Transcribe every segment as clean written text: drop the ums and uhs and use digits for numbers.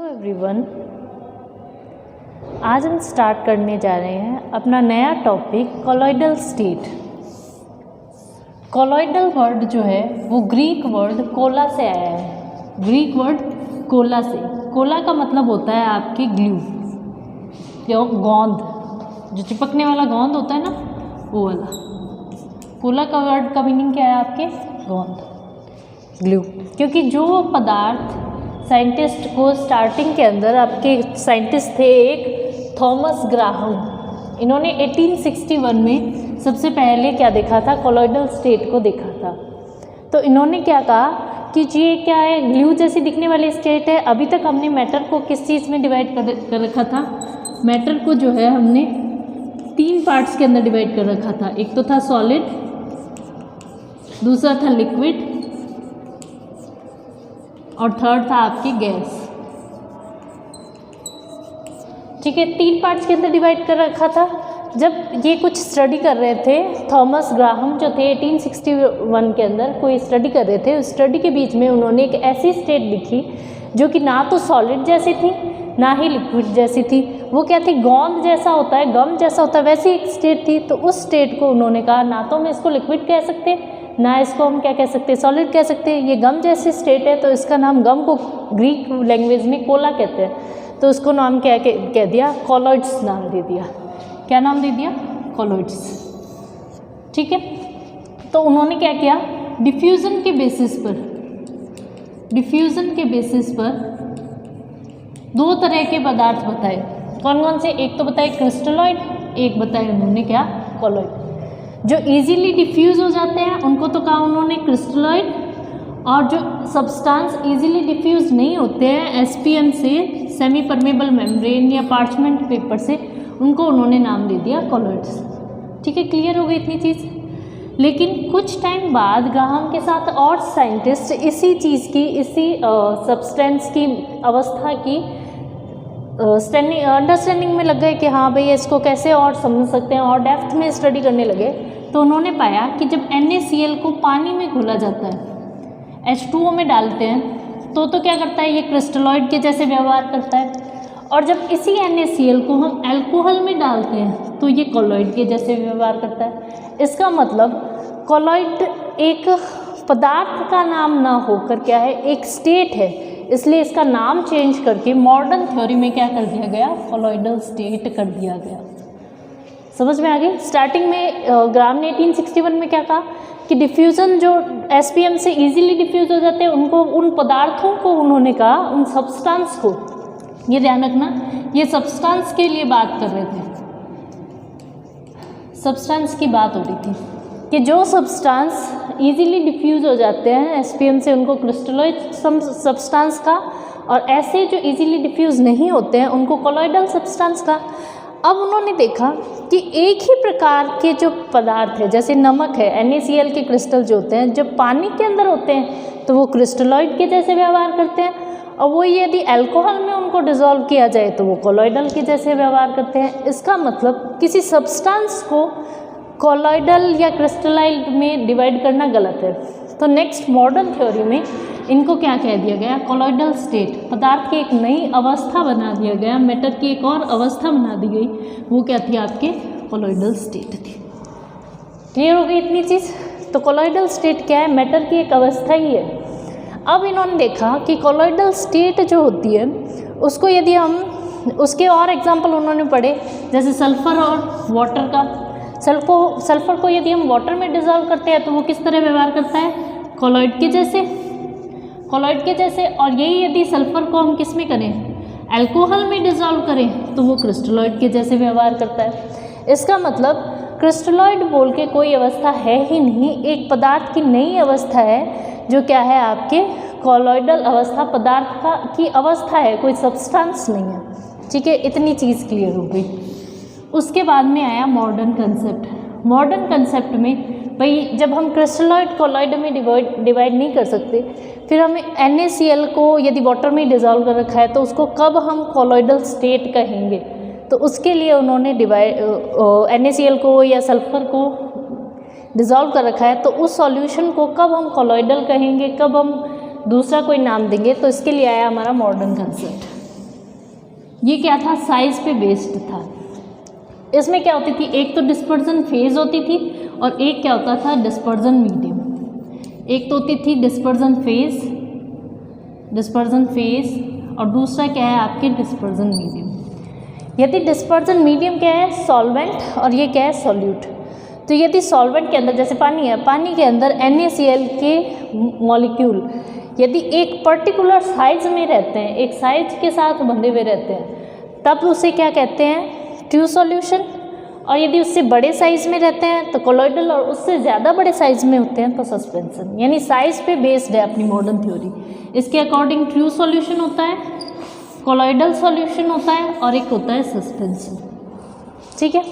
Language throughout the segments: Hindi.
एवरीवन, आज हम स्टार्ट करने जा रहे हैं अपना नया topic colloidal state. Colloidal word जो है वो ग्रीक वर्ड कोला से आया है। ग्रीक वर्ड कोला से, कोला का मतलब होता है आपके ग्लू या गोंद, जो चिपकने वाला गोंद होता है ना, वो वाला। कोला का वर्ड का मीनिंग क्या है आपके? गोंद, ग्लू। क्योंकि जो पदार्थ साइंटिस्ट को स्टार्टिंग के अंदर आपके साइंटिस्ट थे एक थॉमस ग्राहम, इन्होंने 1861 में सबसे पहले क्या देखा था? कॉलॉइडल स्टेट को देखा था। तो इन्होंने क्या कहा कि ये क्या है, ग्लू जैसी दिखने वाली स्टेट है। अभी तक हमने मैटर को किस चीज़ में डिवाइड कर रखा था? मैटर को जो है हमने 3 पार्ट्स के अंदर डिवाइड कर रखा था। एक तो था सॉलिड, दूसरा था लिक्विड और थर्ड था आपकी गैस। ठीक है, 3 पार्ट्स के अंदर डिवाइड कर रखा था। जब ये कुछ स्टडी कर रहे थे, थॉमस ग्राहम जो थे 1861 के अंदर कोई स्टडी कर रहे थे, उस स्टडी के बीच में उन्होंने एक ऐसी स्टेट लिखी जो कि ना तो सॉलिड जैसी थी ना ही लिक्विड जैसी थी। वो क्या थी? गोंद जैसा होता है, गम जैसा होता है, वैसी एक स्टेट थी। तो उस स्टेट को उन्होंने कहा ना तो हम इसको लिक्विड कह सकते, ना इसको हम क्या कह सकते, सॉलिड कह सकते, ये गम जैसी स्टेट है। तो इसका नाम, गम को ग्रीक लैंग्वेज में कोला कहते हैं, तो उसको नाम क्या कह दिया? कॉलॉइड्स नाम दे दिया। क्या नाम दे दिया? कॉलॉइड्स। ठीक है, तो उन्होंने क्या किया? डिफ्यूज़न के बेसिस पर 2 तरह के पदार्थ बताए। कौन कौन से? एक तो बताए क्रिस्टलॉइड, एक बताए उन्होंने क्या? कॉलॉइड। जो इजीली डिफ्यूज़ हो जाते हैं उनको तो कहा उन्होंने क्रिस्टलॉइड, और जो सब्सटेंस इजीली डिफ्यूज़ नहीं होते हैं SPM से, सेमी परमेबल मेम्ब्रेन या पार्चमेंट पेपर से, उनको उन्होंने नाम दे दिया कॉलॉइड्स। ठीक है, क्लियर हो गई इतनी चीज़। लेकिन कुछ टाइम बाद ग्राहम के साथ और साइंटिस्ट इसी चीज़ की, इसी सब्सटेंस की अवस्था की अंडरस्टैंडिंग में लग गए कि हाँ भाई इसको कैसे और समझ सकते हैं, और डेप्थ में स्टडी करने लगे। तो उन्होंने पाया कि जब NaCl को पानी में घोला जाता है, H2O में डालते हैं, तो क्या करता है? ये क्रिस्टलॉइड के जैसे व्यवहार करता है। और जब इसी NaCl को हम अल्कोहल में डालते हैं तो ये कॉलॉइड के जैसे व्यवहार करता है। इसका मतलब कॉलॉइड एक पदार्थ का नाम ना होकर क्या है? एक स्टेट है। इसलिए इसका नाम चेंज करके मॉडर्न थ्योरी में क्या कर दिया गया? कॉलॉइडल स्टेट कर दिया गया। समझ में आ गई? स्टार्टिंग में ग्राहम ने 1861 में क्या कहा कि डिफ्यूज़न जो SPM से इजीली डिफ्यूज़ हो जाते हैं उनको, उन पदार्थों को उन्होंने कहा, उन सब्सटेंस को, ये ध्यान रखना, ये सब्सटेंस के लिए बात कर रहे थे, सब्सटेंस की बात हो रही थी कि जो सब्सटेंस इजीली डिफ्यूज़ हो जाते हैं SPM से, उनको क्रिस्टलॉइड सब्सटेंस का, और ऐसे जो इजीली डिफ्यूज़ नहीं होते हैं उनको कॉलॉइडल सब्सटेंस का। अब उन्होंने देखा कि एक ही प्रकार के जो पदार्थ है, जैसे नमक है, NaCl के क्रिस्टल जो होते हैं, जब पानी के अंदर होते हैं तो वो क्रिस्टलॉइड के जैसे व्यवहार करते हैं, और वो यदि अल्कोहल में उनको डिसॉल्व किया जाए तो वो कॉलॉइडल के जैसे व्यवहार करते हैं। इसका मतलब किसी सब्सटेंस को कॉलॉइडल या क्रिस्टलाइड में डिवाइड करना गलत है। तो नेक्स्ट मॉडर्न थ्योरी में इनको क्या कह दिया गया? Colloidal state. पदार्थ की एक नई अवस्था बना दिया गया, मैटर की एक और अवस्था बना दी गई, वो क्या थी? आपके कॉलॉइडल स्टेट थी। क्लियर हो गई इतनी चीज़? तो कॉलॉइडल स्टेट क्या है? मैटर की एक अवस्था ही है। अब इन्होंने देखा कि कॉलॉइडल स्टेट जो होती है उसको यदि हम, उसके और एग्जाम्पल उन्होंने पढ़े, जैसे सल्फ़र और वाटर का। सल्फ़र को यदि हम वाटर में डिज़ोल्व करते हैं तो वो किस तरह व्यवहार करता है? कॉलॉइड के जैसे, कॉलॉइड के जैसे। और यही यदि सल्फ़र को हम किस में करें? अल्कोहल में डिज़ोल्व करें तो वो क्रिस्टलॉइड के जैसे व्यवहार करता है। इसका मतलब क्रिस्टलॉइड बोल के कोई अवस्था है ही नहीं, एक पदार्थ की नई अवस्था है जो क्या है? आपके कॉलॉइडल अवस्था, पदार्थ का की अवस्था है, कोई सब्सटेंस नहीं है। ठीक है, इतनी चीज़ क्लियर हो गई। उसके बाद में आया मॉडर्न कंसेप्ट। मॉडर्न कंसेप्ट में भाई जब हम क्रिस्टलॉइड कॉलॉइड में डिवाइड नहीं कर सकते, फिर हमें NaCl को यदि वाटर में डिज़ोल्व कर रखा है तो उसको कब हम कॉलॉइडल स्टेट कहेंगे? तो उसके लिए उन्होंने NaCl को या सल्फ़र को डिज़ोल्व कर रखा है, तो उस सॉल्यूशन को कब हम कॉलॉइडल कहेंगे, कब हम दूसरा कोई नाम देंगे? तो इसके लिए आया हमारा मॉडर्न कंसेप्ट। ये क्या था, साइज पे बेस्ड था। इसमें क्या होती थी, एक तो डिस्पर्जन फेज होती थी और एक क्या होता था, डिस्पर्जन मीडियम। एक तो होती थी डिस्पर्जन फेज और दूसरा क्या है आपके डिस्पर्जन मीडियम। यदि डिस्पर्जन मीडियम क्या है, सॉल्वेंट, और ये क्या है, सॉल्यूट। तो यदि सॉल्वेंट के अंदर जैसे पानी है, पानी के अंदर NaCl के मॉलिक्यूल यदि एक पर्टिकुलर साइज में रहते हैं, एक साइज के साथ बंधे हुए रहते हैं, तब उसे क्या कहते हैं, ट्रू सॉल्यूशन। और यदि उससे बड़े साइज में रहते हैं तो कोलॉइडल, और उससे ज़्यादा बड़े साइज में होते हैं तो सस्पेंशन। यानी साइज पे बेस्ड है अपनी मॉडर्न थ्योरी। इसके अकॉर्डिंग ट्रू सॉल्यूशन होता है, कोलॉइडल सॉल्यूशन होता है और एक होता है सस्पेंशन। ठीक है,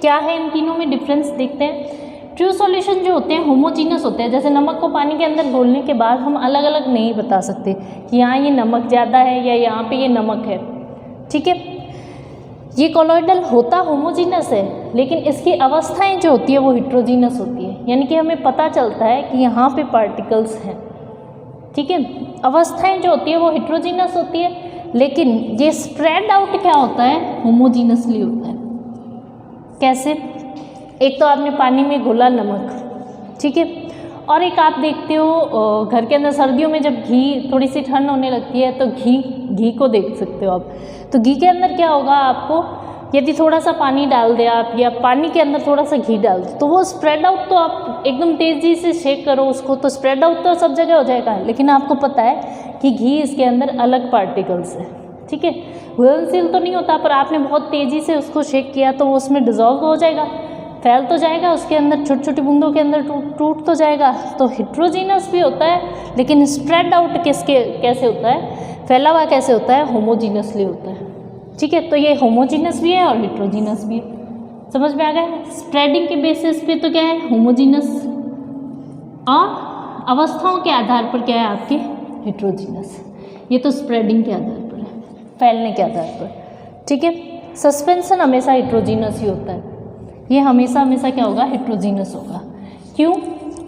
क्या है इन तीनों में डिफरेंस देखते हैं। ट्रू सॉल्यूशन जो होते हैं होमोजीनस होते हैं। जैसे नमक को पानी के अंदर घोलने के बाद हम अलग अलग नहीं बता सकते कि यहाँ ये नमक ज़्यादा है या यहाँ पे ये नमक है। ठीक है, ये कोलॉइडल होता होमोजीनस है, लेकिन इसकी अवस्थाएं जो होती है वो हिट्रोजीनस होती है। यानी कि हमें पता चलता है कि यहाँ पे पार्टिकल्स हैं। ठीक है, अवस्थाएं जो होती है वो हिट्रोजीनस होती है, लेकिन ये स्प्रेड आउट क्या होता है, होमोजीनसली होता है। कैसे, एक तो आपने पानी में घोला नमक, ठीक है, और एक आप देखते हो घर के अंदर सर्दियों में जब घी, थोड़ी सी ठंड होने लगती है तो घी को देख सकते हो आप। तो घी के अंदर क्या होगा, आपको यदि थोड़ा सा पानी डाल दे आप, या पानी के अंदर थोड़ा सा घी डाल दो, तो वो स्प्रेड आउट, तो आप एकदम तेज़ी से शेक करो उसको तो स्प्रेड आउट तो सब जगह हो जाएगा, लेकिन आपको पता है कि घी इसके अंदर अलग पार्टिकल्स है। ठीक है, घुलनशील तो नहीं होता, पर आपने बहुत तेज़ी से उसको शेक किया तो वो उसमें डिज़ोल्व हो जाएगा, फैल तो जाएगा, उसके अंदर छोटी छोटी बूंदों के अंदर टूट तो जाएगा। तो हिट्रोजीनस भी होता है, लेकिन स्प्रेड आउट कैसे होता है, फैला हुआ कैसे होता है, होमोजीनसली होता है। ठीक है, तो ये होमोजीनस भी है और हिट्रोजीनस भी है। समझ में आ गया। स्प्रेडिंग के बेसिस पे तो क्या है, होमोजीनस, और अवस्थाओं के आधार पर क्या है आपके, हिट्रोजीनस। ये तो स्प्रेडिंग के आधार पर है, फैलने के आधार पर। ठीक है, सस्पेंशन हमेशा हिट्रोजीनस ही होता है। ये हमेशा क्या होगा, हिट्रोजीनस होगा। क्यों,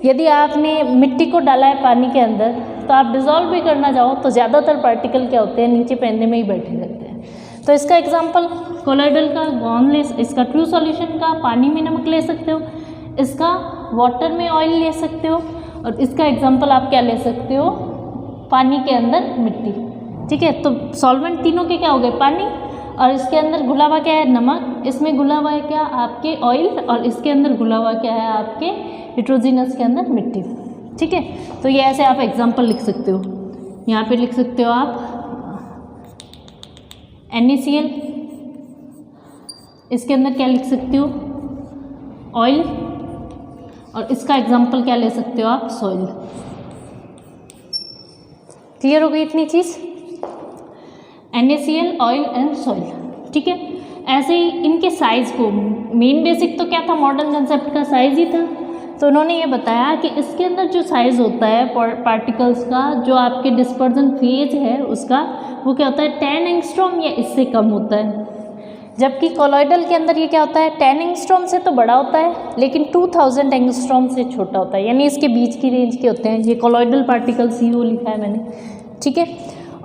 यदि आपने मिट्टी को डाला है पानी के अंदर तो आप डिज़ोल्व भी करना चाहो तो ज़्यादातर पार्टिकल क्या होते हैं, नीचे पैंदे में ही बैठे रहते हैं। तो इसका एग्जांपल कोलॉइडल का गॉन ले, इसका ट्रू सॉल्यूशन का पानी में नमक ले सकते हो, इसका वाटर में ऑयल ले सकते हो, और इसका एग्जांपल आप क्या ले सकते हो, पानी के अंदर मिट्टी। ठीक है, तो सॉल्वेंट तीनों के क्या हो गए, पानी, और इसके अंदर घुला हुआ क्या है, नमक, इसमें घुला हुआ है क्या आपके ऑयल, और इसके अंदर घुला हुआ क्या है आपके हिट्रोजीनस के अंदर मिट्टी। ठीक है, तो ये ऐसे आप एग्जांपल लिख सकते हो। यहाँ पे लिख सकते हो आप NaCl, इसके अंदर क्या लिख सकते हो, ऑयल, और इसका एग्जांपल क्या ले सकते हो आप, सॉइल। क्लियर हो गई इतनी चीज़, NaCl, ऑयल एंड सॉइल। ठीक है, ऐसे ही इनके साइज़ को, मेन बेसिक तो क्या था, मॉडर्न कंसेप्ट का साइज़ ही था। तो उन्होंने ये बताया कि इसके अंदर जो साइज़ होता है पार्टिकल्स का, जो आपके डिस्पर्जन फेज है उसका, वो क्या होता है, 10 एंगस्ट्रॉम या इससे कम होता है। जबकि कोलॉइडल के अंदर ये क्या होता है, 10 एंगस्ट्रॉम से तो बड़ा होता है, लेकिन 2000 एंगस्ट्रॉम से छोटा होता है। यानी इसके बीच की रेंज के होते हैं। ये कोलॉइडल पार्टिकल्स ही वो लिखा है मैंने। ठीक है,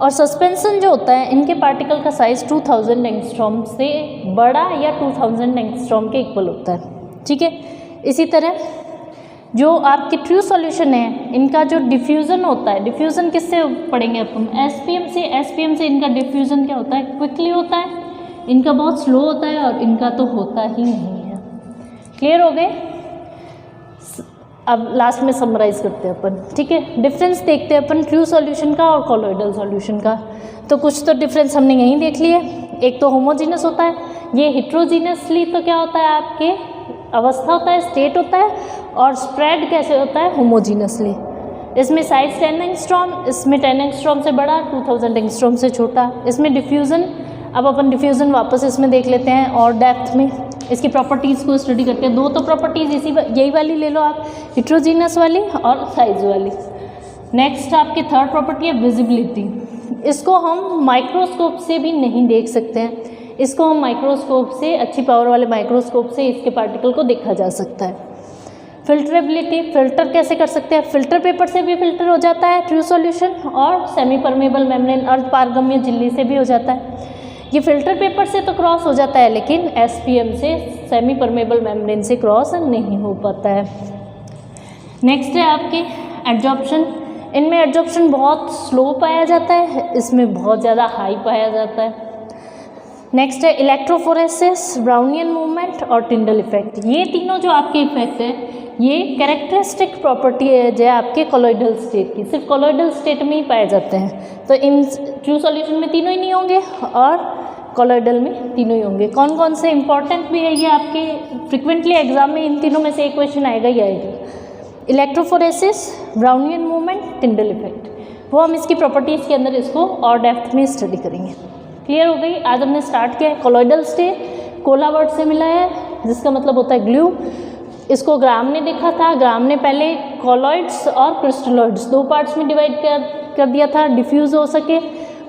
और सस्पेंशन जो होता है, इनके पार्टिकल का साइज़ 2000 एंगस्ट्रॉम से बड़ा या 2000 एंगस्ट्रॉम के इक्वल होता है। ठीक है, इसी तरह जो आपके ट्रू सॉल्यूशन है, इनका जो डिफ्यूज़न होता है, डिफ्यूज़न किससे पढ़ेंगे अपन, एसपीएम से इनका डिफ्यूज़न क्या होता है, क्विकली होता है, इनका बहुत स्लो होता है, और इनका तो होता ही नहीं है। क्लियर हो गए। अब लास्ट में समराइज़ करते हैं अपन। ठीक है, डिफरेंस देखते हैं अपन ट्रू सॉल्यूशन का और कोलॉइडल सॉल्यूशन का। तो कुछ तो डिफरेंस हमने यहीं देख लिए। एक तो होमोजीनस होता है, ये हिट्रोजीनसली तो क्या होता है, आपके अवस्था होता है, स्टेट होता है, और स्प्रेड कैसे होता है, होमोजीनसली। इसमें साइज 10 एंगस्ट्रॉम, इसमें 10 एंगस्ट्रॉम से बड़ा, 2000 एंगस्ट्रॉम से छोटा। इसमें डिफ्यूज़न, अब अपन डिफ्यूज़न वापस इसमें देख लेते हैं और डेप्थ में इसकी प्रॉपर्टीज़ को स्टडी करते हैं। दो तो प्रॉपर्टीज़ यही वाली ले लो आप, हिट्रोजीनस वाली और साइज वाली। नेक्स्ट आपकी थर्ड प्रॉपर्टी है विजिबिलिटी। इसको हम माइक्रोस्कोप से भी नहीं देख सकते हैं, इसको हम माइक्रोस्कोप से, अच्छी पावर वाले माइक्रोस्कोप से इसके पार्टिकल को देखा जा सकता है। फिल्टरेबिलिटी, फिल्टर कैसे कर सकते हैं, फिल्टर पेपर से भी फिल्टर हो जाता है ट्रू सॉल्यूशन, और सेमी परमेबल मेम्ब्रेन अर्ध पारगम्य झिल्ली से भी हो जाता है। ये फिल्टर पेपर से तो क्रॉस हो जाता है, लेकिन एसपीएम से, सेमी परमेबल मेम्ब्रेन से क्रॉस नहीं हो पाता है। नेक्स्ट है आपके एड्जॉर्प्शन। इनमें एड्जॉर्प्शन बहुत स्लो पाया जाता है, इसमें बहुत ज़्यादा हाई पाया जाता है। नेक्स्ट है इलेक्ट्रोफोरेसिस, ब्राउनियन मूवमेंट और टिंडल इफेक्ट। ये तीनों जो आपके इफेक्ट है, ये कैरेक्टरिस्टिक प्रॉपर्टी है जो आपके कोलॉइडल स्टेट की, सिर्फ कोलॉइडल स्टेट में ही पाए जाते हैं। तो इन ट्रू सॉल्यूशन में तीनों ही नहीं होंगे और कोलॉइडल में तीनों ही होंगे। कौन कौन से इंपॉर्टेंट भी है ये आपके फ्रिक्वेंटली एग्जाम में, इन तीनों में से एक क्वेश्चन आएगा ही आएगा। Electrophoresis, Brownian movement, Tyndall effect, वो हम इसकी प्रॉपर्टीज़ के अंदर इसको और डेप्थ में स्टडी करेंगे। क्लियर हो गई। आज हमने स्टार्ट किया है कोलॉइडल स्टेट, कोला वर्ड से मिला है जिसका मतलब होता है ग्लू। इसको ग्राम ने देखा था। ग्राम ने पहले कॉलॉइड्स और क्रिस्टलॉइड्स दो पार्ट्स में डिवाइड कर दिया था, डिफ्यूज़ हो सके।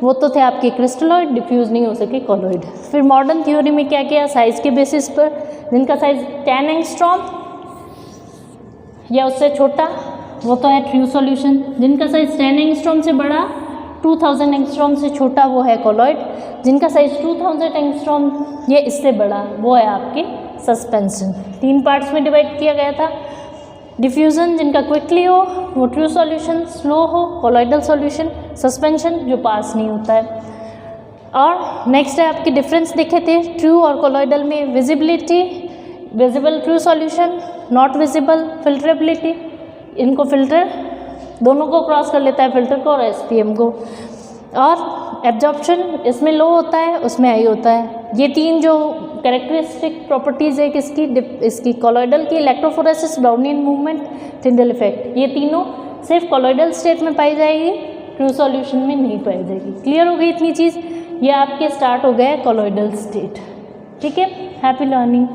वो तो थे आपके क्रिस्टलॉइड, डिफ्यूज़ नहीं हो सके कॉलॉइड। फिर मॉडर्न थ्योरी में क्या किया, साइज़ के बेसिस पर, जिनका साइज़ 10 एंगस्ट्रॉम या उससे छोटा वो तो है ट्रू सॉल्यूशन, जिनका साइज़ 10 एंगस्ट्रॉम से बड़ा, 2000 एंगस्ट्रॉम से छोटा वो है कॉलॉइड, जिनका साइज़ 2000 एंगस्ट्रॉम ये इससे बड़ा वो है आपके सस्पेंशन। 3 पार्ट्स में डिवाइड किया गया था। डिफ्यूज़न जिनका क्विकली हो वो ट्रू सॉल्यूशन, स्लो हो कॉलॉइडल सॉल्यूशन, सस्पेंशन जो पास नहीं होता है। और नेक्स्ट है आपके डिफरेंस देखे थे ट्रू और कॉलॉइडल में, visibility, visible true solution, not visible, filterability, इनको फिल्टर दोनों को क्रॉस कर लेता है, फिल्टर को और एसपीएम को। और एब्जॉर्प्शन इसमें लो होता है, उसमें हाई होता है। ये 3 जो कैरेक्टरिस्टिक प्रॉपर्टीज़ है किसकी, इसकी कॉलॉइडल की, electrophoresis, Brownian movement, Tyndall effect, ये तीनों सिर्फ कॉलॉइडल स्टेट में पाई जाएगी, ट्रू सॉल्यूशन में नहीं पाई जाएगी। क्लियर हो गई इतनी चीज़। ये आपके स्टार्ट हो गया है कॉलॉइडल स्टेट। ठीक है, हैप्पी लर्निंग।